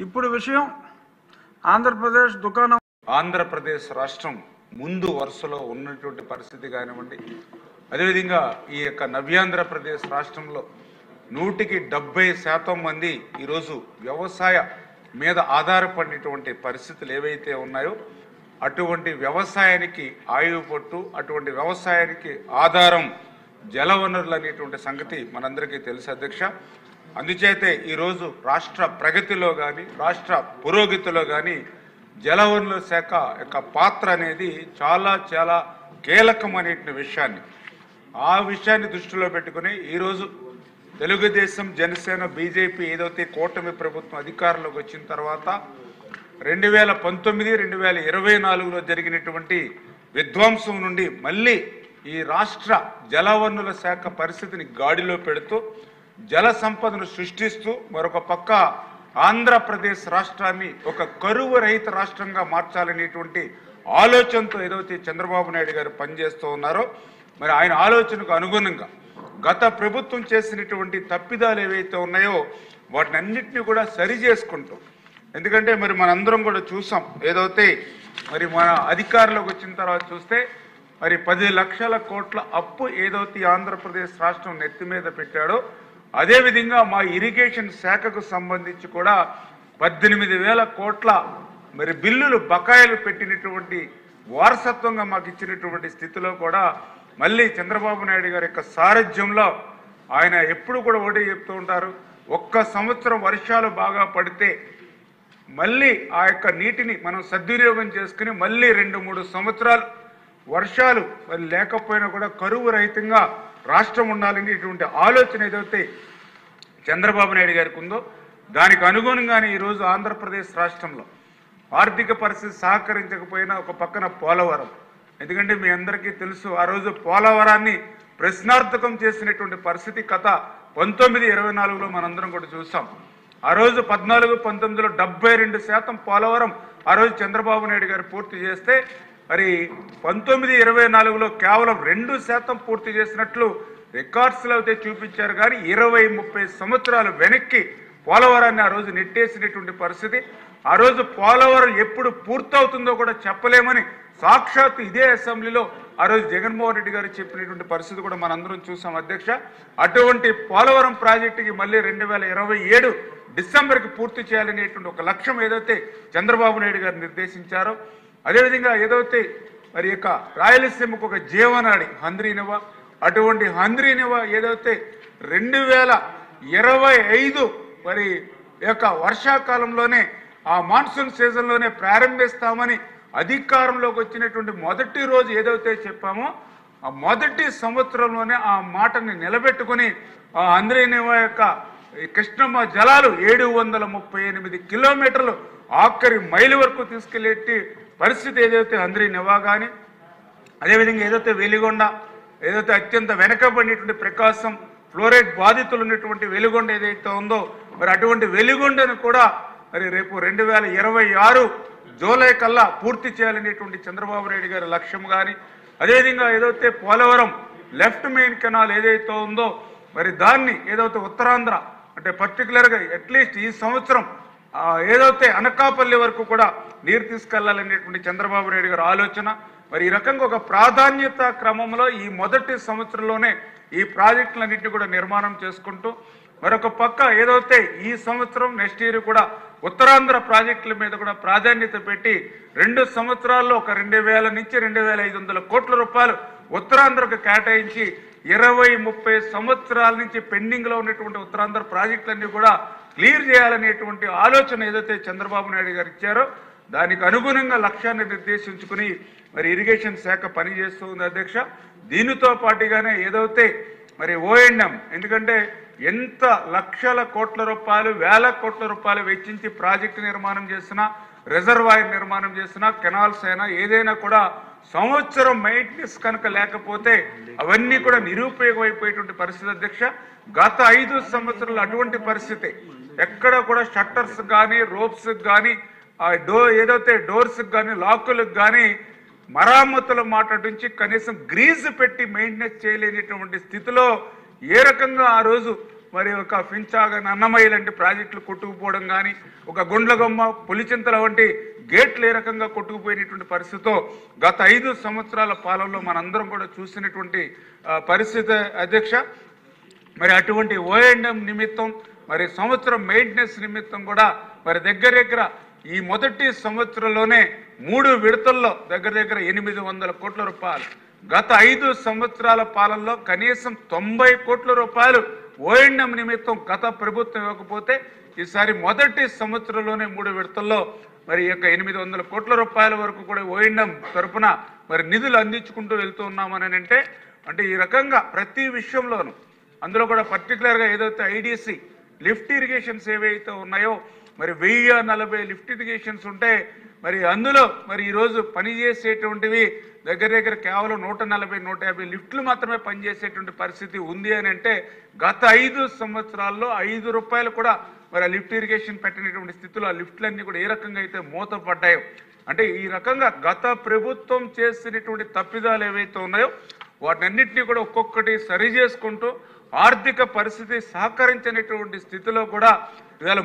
ఇప్పుడు విషయం ఆంధ్రప్రదేశ్ దుకాణం ఆంధ్రప్రదేశ్ రాష్ట్రం ముందు వరుసలో ఉన్నటువంటి పరిస్థితి కానివ్వండి, అదేవిధంగా ఈ యొక్క నవ్యాంధ్రప్రదేశ్ రాష్ట్రంలో 170% మంది ఈరోజు వ్యవసాయ మీద ఆధారపడినటువంటి పరిస్థితులు ఏవైతే ఉన్నాయో అటువంటి వ్యవసాయానికి ఆయువు పట్టు, అటువంటి వ్యవసాయానికి ఆధారం జలవనరులు అనేటువంటి సంగతి మనందరికీ తెలుసు అధ్యక్ష. అందుచేతే ఈరోజు రాష్ట్ర ప్రగతిలో కానీ రాష్ట్ర పురోగతిలో కానీ జలవనరుల శాఖ యొక్క పాత్ర అనేది చాలా చాలా కీలకమనే విషయాన్ని దృష్టిలో పెట్టుకుని ఈరోజు తెలుగుదేశం, జనసేన, బీజేపీ ఏదైతే కూటమి ప్రభుత్వం అధికారంలోకి వచ్చిన తర్వాత 2019, 2024లో జరిగినటువంటి విధ్వంసం నుండి మళ్ళీ ఈ రాష్ట్ర జలవనరుల శాఖ పరిస్థితిని గాడిలో పెడుతూ జల సంపదను సృష్టిస్తూ మరొక పక్క ఆంధ్రప్రదేశ్ రాష్ట్రాన్ని ఒక కరువు రహిత రాష్ట్రంగా మార్చాలనేటువంటి ఆలోచనతో ఏదైతే చంద్రబాబు నాయుడు గారు పనిచేస్తూ ఉన్నారో మరి ఆయన ఆలోచనకు అనుగుణంగా గత ప్రభుత్వం చేసినటువంటి తప్పిదాలు ఏవైతే ఉన్నాయో వాటిని అన్నింటినీ కూడా సరి చేసుకుంటూ, ఎందుకంటే మరి మనందరం కూడా చూసాం ఏదైతే మరి మన అధికారంలోకి వచ్చిన తర్వాత చూస్తే మరి 10 లక్షల కోట్ల అప్పు ఏదైతే ఆంధ్రప్రదేశ్ రాష్ట్రం నెత్తి మీద పెట్టాడో అదేవిధంగా మా ఇరిగేషన్ శాఖకు సంబంధించి కూడా 18,000 కోట్ల మరి బిల్లులు బకాయిలు పెట్టినటువంటి వారసత్వంగా మాకు ఇచ్చినటువంటి స్థితిలో కూడా మళ్ళీ చంద్రబాబు నాయుడు గారి యొక్క సారథ్యంలో ఆయన ఎప్పుడు కూడా ఒకటే చెప్తూ ఉంటారు, ఒక్క సంవత్సరం వర్షాలు బాగా పడితే మళ్ళీ ఆ యొక్క నీటిని మనం సద్వినియోగం చేసుకుని మళ్ళీ 2-3 సంవత్సరాలు వర్షాలు మరి లేకపోయినా కూడా కరువు రహితంగా రాష్ట్రం ఉండాలని ఇటువంటి ఆలోచన ఏదైతే చంద్రబాబు నాయుడు గారికి ఉందో దానికి అనుగుణంగానే ఈరోజు ఆంధ్రప్రదేశ్ రాష్ట్రంలో ఆర్థిక పరిస్థితి సహకరించకపోయినా ఒక పక్కన పోలవరం, ఎందుకంటే మీ అందరికీ తెలుసు ఆ రోజు పోలవరాన్ని ప్రశ్నార్థకం చేసినటువంటి పరిస్థితి గత 19-24లో మనందరం కూడా చూసాం. ఆ రోజు 14-19లో 72% పోలవరం ఆ రోజు చంద్రబాబు నాయుడు గారు పూర్తి చేస్తే మరి 19-24లో కేవలం 2% పూర్తి చేసినట్లు రికార్డ్స్లో అయితే చూపించారు. కానీ 20-30 సంవత్సరాలు వెనక్కి పోలవరాన్ని ఆ రోజు నెట్టేసినటువంటి పరిస్థితి. ఆ రోజు పోలవరం ఎప్పుడు పూర్తవుతుందో కూడా చెప్పలేమని సాక్షాత్ ఇదే అసెంబ్లీలో ఆ రోజు జగన్మోహన్ రెడ్డి గారు చెప్పినటువంటి పరిస్థితి కూడా మనందరం చూసాం అధ్యక్ష. అటువంటి పోలవరం ప్రాజెక్టుకి మళ్ళీ 2027 డిసెంబర్కి పూర్తి చేయాలనేటువంటి ఒక లక్ష్యం ఏదైతే చంద్రబాబు నాయుడు గారు నిర్దేశించారో, అదేవిధంగా ఏదైతే మరి యొక్క రాయలసీమకు ఒక జీవనాడి హంద్రీనివా, అటువంటి హంద్రీనివా ఏదైతే 2025 మరి యొక్క వర్షాకాలంలోనే ఆ మాన్సూన్ సీజన్లోనే ప్రారంభిస్తామని అధికారంలోకి వచ్చినటువంటి మొదటి రోజు ఏదైతే చెప్పామో ఆ మొదటి సంవత్సరంలోనే ఆ మాటని నిలబెట్టుకుని ఆ హంద్రీనివా యొక్క కృష్ణమ్మ జలాలు 738 కిలోమీటర్లు ఆఖరి మైలు వరకు తీసుకెళ్లేటి పరిస్థితి ఏదైతే హంద్రీనివా కానీ, అదేవిధంగా ఏదైతే వెలిగొండ ఏదైతే అత్యంత వెనకబడినటువంటి ప్రకాశం ఫ్లోరైడ్ బాధితులు ఉన్నటువంటి వెలిగొండ ఏదైతే ఉందో మరి అటువంటి వెలిగొండను కూడా మరి రేపు 2026 జూలై కల్లా పూర్తి చేయాలనేటువంటి చంద్రబాబు నాయుడు గారి లక్ష్యం కానీ, అదేవిధంగా ఏదైతే పోలవరం లెఫ్ట్ మెయిన్ కెనాల్ ఏదైతే ఉందో మరి దాన్ని ఏదైతే ఉత్తరాంధ్ర అంటే పర్టికులర్గా అట్లీస్ట్ ఈ సంవత్సరం ఏదైతే అనకాపల్లి వరకు కూడా నీరు తీసుకెళ్లాలనేటువంటి చంద్రబాబు నాయుడు గారి ఆలోచన. మరి ఈ రకంగా ఒక ప్రాధాన్యత క్రమంలో ఈ మొదటి సంవత్సరంలోనే ఈ ప్రాజెక్టులన్నింటినీ కూడా నిర్మాణం చేసుకుంటూ మరొక పక్క ఏదైతే ఈ సంవత్సరం నెక్స్ట్ ఇయర్ కూడా ఉత్తరాంధ్ర ప్రాజెక్టుల మీద కూడా ప్రాధాన్యత పెట్టి 2 సంవత్సరాల్లో ఒక 2,000 నుంచి 2,500 కోట్ల రూపాయలు ఉత్తరాంధ్రకు కేటాయించి 20-30 సంవత్సరాల నుంచి పెండింగ్లో ఉన్నటువంటి ఉత్తరాంధ్ర ప్రాజెక్టులన్నీ కూడా క్లియర్ చేయాలనేటువంటి ఆలోచన ఏదైతే చంద్రబాబు నాయుడు గారు ఇచ్చారో దానికి అనుగుణంగా లక్ష్యాన్ని నిర్దేశించుకుని మరి ఇరిగేషన్ శాఖ పనిచేస్తూ ఉంది అధ్యక్ష. దీనితో పాటుగానే ఏదైతే మరి ఓఎండ్ఎం, ఎందుకంటే ఎంత లక్షల కోట్ల రూపాయలు, వేల కోట్ల రూపాయలు వెచ్చించి ప్రాజెక్టు నిర్మాణం చేసినా, రిజర్వాయర్ నిర్మాణం చేసినా, కెనాల్స్ అయినా ఏదైనా కూడా సంవత్సరం మెయింటెనెన్స్ కనుక లేకపోతే అవన్నీ కూడా నిరుపయోగమైపోయేటువంటి పరిస్థితి అధ్యక్ష. గత 5 సంవత్సరాలు అటువంటి పరిస్థితి. ఎక్కడ కూడా షట్టర్స్ కానీ, రోప్స్ కానీ, ఏదైతే డోర్స్ కానీ, లాకులకు కానీ మరామతుల మాట నుంచి కనీసం గ్రీజ్ పెట్టి మెయింటెనెన్స్ చేయలేనటువంటి స్థితిలో ఏ రకంగా ఆ రోజు మరి ఒక ఫించాగన్ అన్నమయ్య లాంటి ప్రాజెక్టులు కొట్టుకుపోవడం కానీ, ఒక గుండ్లగొమ్మ పులిచింతల వంటి గేట్లు ఏ రకంగా కొట్టుకుపోయినటువంటి పరిస్థితితో గత 5 సంవత్సరాల పాలనలో మనందరం కూడా చూసినటువంటి పరిస్థితి అధ్యక్ష. మరి అటువంటి ఓఎండ్ఎం నిమిత్తం, మరి సంవత్సరం మెయింటెనెన్స్ నిమిత్తం కూడా మరి దగ్గర ఈ మొదటి సంవత్సరంలోనే 3 విడతల్లో దగ్గర 800 కోట్ల రూపాయలు, గత 5 సంవత్సరాల పాలనలో కనీసం 90 కోట్ల రూపాయలు ఓఎండ్ఎం నిమిత్తం గత ప్రభుత్వం ఇవ్వకపోతే ఈసారి మొదటి సంవత్సరంలోనే 3 విడతల్లో మరి యొక్క 800 కోట్ల రూపాయల వరకు కూడా ఓఎండ్ఎం తరపున మరి నిధులు అందించుకుంటూ వెళ్తూ ఉన్నామని అంటే ఈ రకంగా ప్రతి విషయంలోనూ, అందులో కూడా పర్టికులర్గా ఏదైతే ఐడిసి లిఫ్ట్ ఇరిగేషన్స్ ఏవైతే ఉన్నాయో మరి 1040 లిఫ్ట్ ఇరిగేషన్స్ ఉంటే మరి అందులో మరి ఈరోజు పనిచేసేటువంటివి దగ్గర కేవలం 140-150 లిఫ్ట్లు మాత్రమే పనిచేసేటువంటి పరిస్థితి ఉంది అని అంటే గత 5 సంవత్సరాల్లో 5 రూపాయలు కూడా మరి ఆ లిఫ్ట్ ఇరిగేషన్ పెట్టినటువంటి స్థితిలో ఆ లిఫ్ట్లన్నీ కూడా ఏ రకంగా అయితే మూతపడ్డాయో, అంటే ఈ రకంగా గత ప్రభుత్వం చేసినటువంటి తప్పిదాలు ఏవైతే ఉన్నాయో వాటన్నిటినీ కూడా ఒక్కొక్కటి సరి చేసుకుంటూ ఆర్థిక పరిస్థితి సహకరించినటువంటి స్థితిలో కూడా ఇవాళ